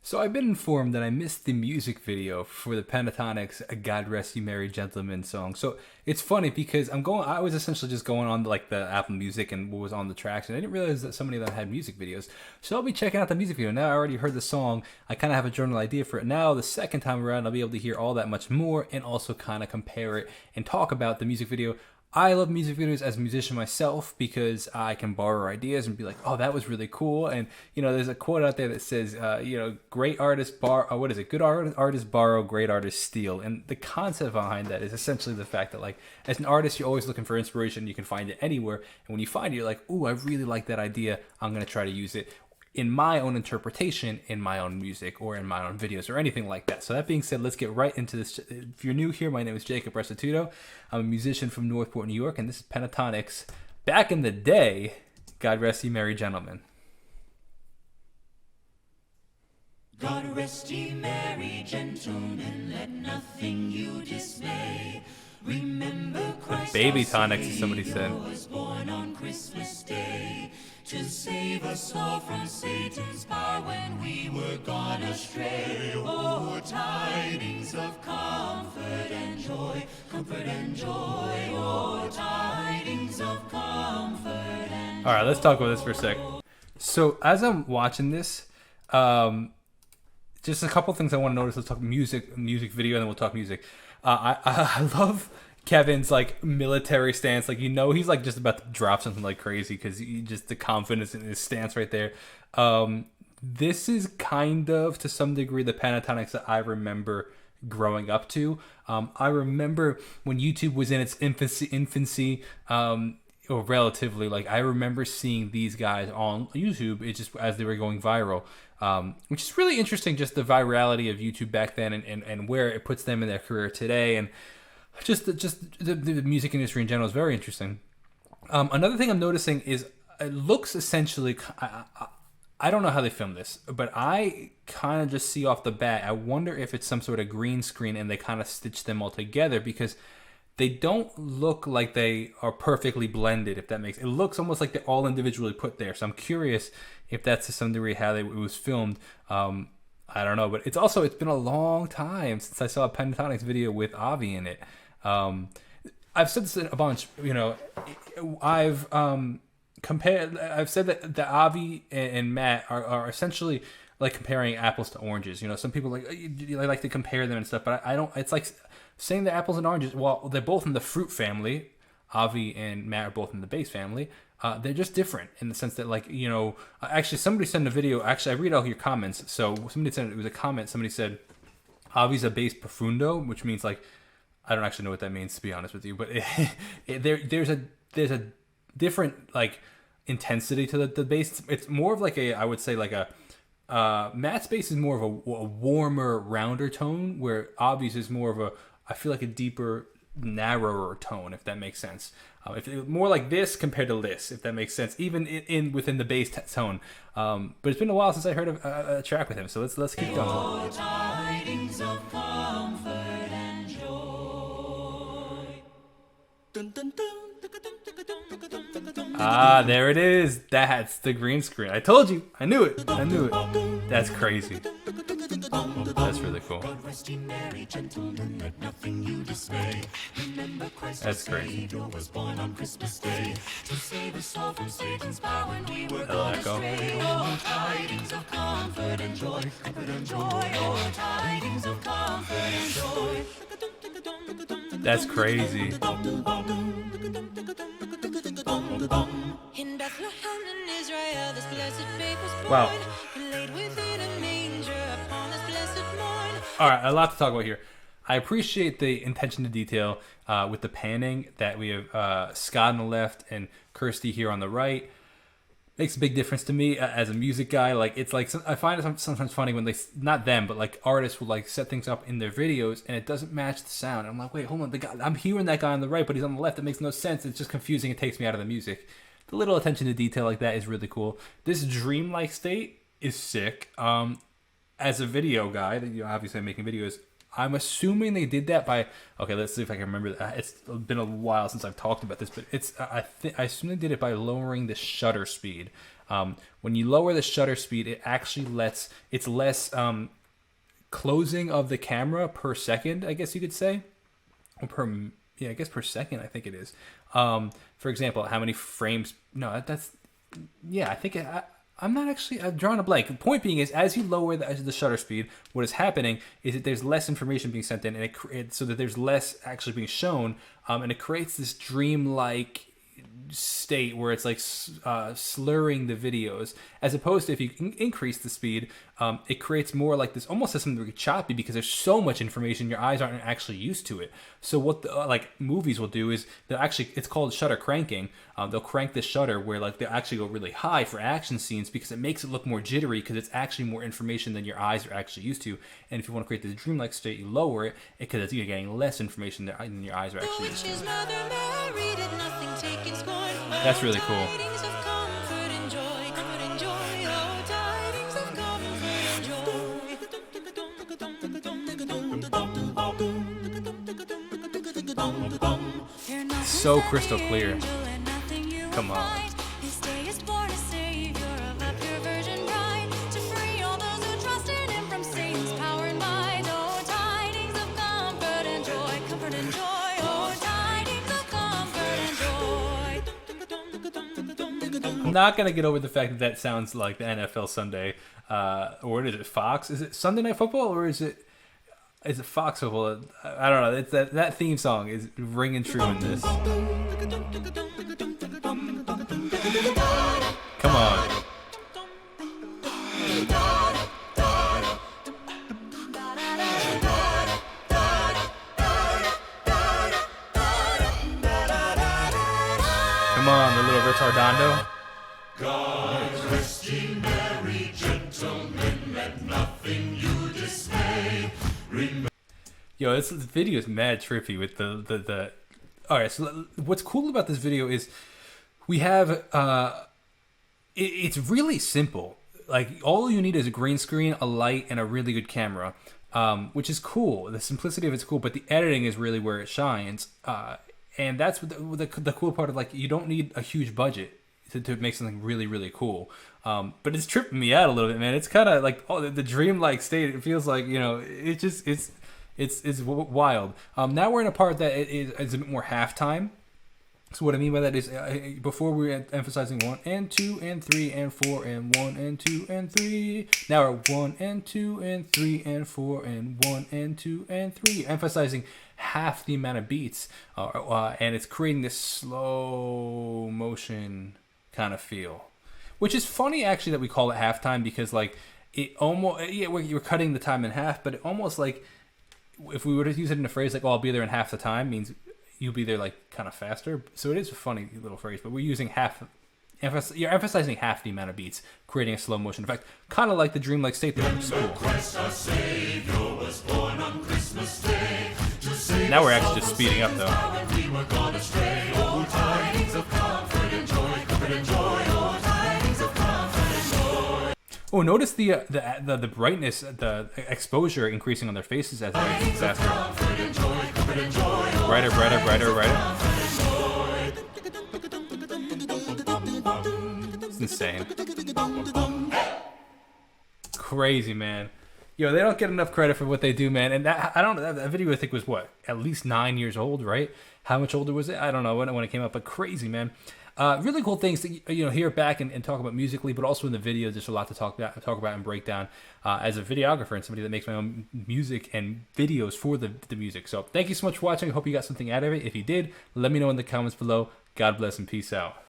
So I've been informed that I missed the music video for the Pentatonix "God Rest You Merry Gentlemen" song. So it's funny because I was essentially just going on like the Apple Music and what was on the tracks, and I didn't realize that so many of them had music videos. So I'll be checking out the music video. Now I already heard the song. I kind of have a general idea for it. Now the second time around, I'll be able to hear all that much more and also kind of compare it and talk about the music video. I love music videos as a musician myself because I can borrow ideas and be like, oh, that was really cool. And, there's a quote out there that says, great artists borrow, what is it? Good artists borrow, great artists steal. And the concept behind that is essentially the fact that, like, as an artist, you're always looking for inspiration. You can find it anywhere. And when you find it, you're like, ooh, I really like that idea. I'm going to try to use it in my own interpretation, in my own music, or in my own videos, or anything like that. So that being said, let's get right into this. If you're new here, my name is Jacob Restituto. I'm a musician from Northport, New York, and this is Pentatonix. Back in the day, God rest ye merry gentlemen. God rest ye merry gentlemen, let nothing you dismay. Remember Christ Baby tonics, as somebody said. Was born on Christmas Day to save us all from Satan's power when we were gone astray. Oh, tidings of comfort and joy, comfort and joy. Oh, tidings of comfort and joy. All right, let's talk about this for a sec. So as I'm watching this, just a couple things I want to notice. Let's talk music video, and then we'll talk music. I love Kevin's like military stance. Like, he's like just about to drop something like crazy because just the confidence in his stance right there. This is kind of to some degree the Pentatonix that I remember growing up to. I remember when YouTube was in its infancy, or relatively, like I remember seeing these guys on YouTube. It just as they were going viral. Which is really interesting, just the virality of YouTube back then and where it puts them in their career today, and just the music industry in general is very interesting. Another thing I'm noticing is it looks essentially, I don't know how they filmed this, but I kind of just see off the bat, I wonder if it's some sort of green screen and they kind of stitch them all together because they don't look like they are perfectly blended, if that makes it looks almost like they're all individually put there. So I'm curious if that's to some degree how it was filmed. I don't know, but it's been a long time since I saw a Pentatonix video with Avi in it. I've said this a bunch, I've said that the Avi and Matt are essentially like comparing apples to oranges. Some people like to compare them and stuff, but I don't. It's like saying that apples and oranges. Well, they're both in the fruit family. Avi and Matt are both in the bass family. They're just different in the sense that, actually, somebody sent a video. Actually, I read all your comments. So somebody sent it was a comment. Somebody said, "Avi's a bass profundo," which means like, I don't actually know what that means, to be honest with you. But there's a different like intensity to the bass. It's more of like I would say like a Matt's bass is more of a warmer, rounder tone, where Avi's is more of I feel like a deeper, narrower tone, if that makes sense. If it, more like this compared to this, if that makes sense, even within the bass tone. But it's been a while since I heard a track with him, so let's keep going. Tidings of comfort and joy. Dun, dun, dun. There it is. That's the green screen. I told you. I knew it. That's crazy. That's really cool. That's crazy. That'll echo. That's crazy. In Bethlehem in Israel, this blessed babe was born. Wow. Laid within a manger upon this blessed morn. All right, a lot to talk about here. I appreciate the attention to detail with the panning that we have Scott on the left and Kirsty here on the right. Makes a big difference to me as a music guy. Like, it's like, I find it sometimes funny when they, not them, but like artists will like set things up in their videos and it doesn't match the sound. I'm like, wait, hold on, the guy, I'm hearing that guy on the right, but he's on the left. It makes no sense. It's just confusing. It takes me out of the music. The little attention to detail like that is really cool. This dreamlike state is sick. As a video guy, that obviously I'm making videos, I'm assuming they did that by, okay, let's see if I can remember that. It's been a while since I've talked about this, but I assume they did it by lowering the shutter speed. When you lower the shutter speed, it actually it's less closing of the camera per second, I guess you could say, or I guess per second, I think it is. For example, how many frames? No, I think I'm not actually. I've drawn a blank. The point being is, as you lower the shutter speed, what is happening is that there's less information being sent in, and so that there's less actually being shown, and it creates this dreamlike state where it's like slurring the videos, as opposed to if you increase the speed, it creates more like this, almost as something really choppy, because there's so much information your eyes aren't actually used to it. So what like movies will do is they'll actually, it's called shutter cranking. They'll crank the shutter where like they'll actually go really high for action scenes, because it makes it look more jittery, because it's actually more information than your eyes are actually used to. And if you want to create this dreamlike state, you lower it, because you're getting less information than your eyes are actually used to. That's really cool. So crystal clear. Come on. I'm not gonna get over the fact that sounds like the NFL Sunday, or what is it, Fox? Is it Sunday Night Football, or is it Fox Football? I don't know. It's that theme song is ringing true in this. Come on. Come on, the little retardando. God rest ye merry gentlemen, let nothing you dismay. Yo, this video is mad trippy with the. All right, so what's cool about this video is we have it's really simple. Like, all you need is a green screen, a light, and a really good camera, which is cool. The simplicity of it's cool, but the editing is really where it shines. And that's what the cool part of, like, you don't need a huge budget to make something really, really cool. But it's tripping me out a little bit, man. It's kind of like the dreamlike state. It feels like, it's wild. Now we're in a part that is a bit more halftime. So what I mean by that is, before we were emphasizing 1 and 2 and 3 and 4 and 1 and 2 and 3. Now we're 1 and 2 and 3 and 4 and 1 and 2 and 3, emphasizing half the amount of beats, and it's creating this slow motion kind of feel, which is funny actually that we call it halftime, because like it almost, you're cutting the time in half, but it almost like, if we were to use it in a phrase like, "Oh, I'll be there in half the time," means you'll be there like kind of faster. So it is a funny little phrase, but we're using you're emphasizing half the amount of beats, creating a slow motion effect, kind of like the dreamlike state there, which is cool. Now we're actually just speeding up though. Oh, notice the brightness, the exposure increasing on their faces as they get faster. Brighter, brighter, brighter, brighter. It's insane. Crazy, man. Yo, they don't get enough credit for what they do, man. And that video, I think, was what, at least 9 years old, right? How much older was it? I don't know when it came out, but crazy, man. Really cool things to hear back and talk about musically, but also in the video, there's a lot to talk about and break down as a videographer and somebody that makes my own music and videos for the music. So thank you so much for watching. I hope you got something out of it. If you did, let me know in the comments below. God bless and peace out.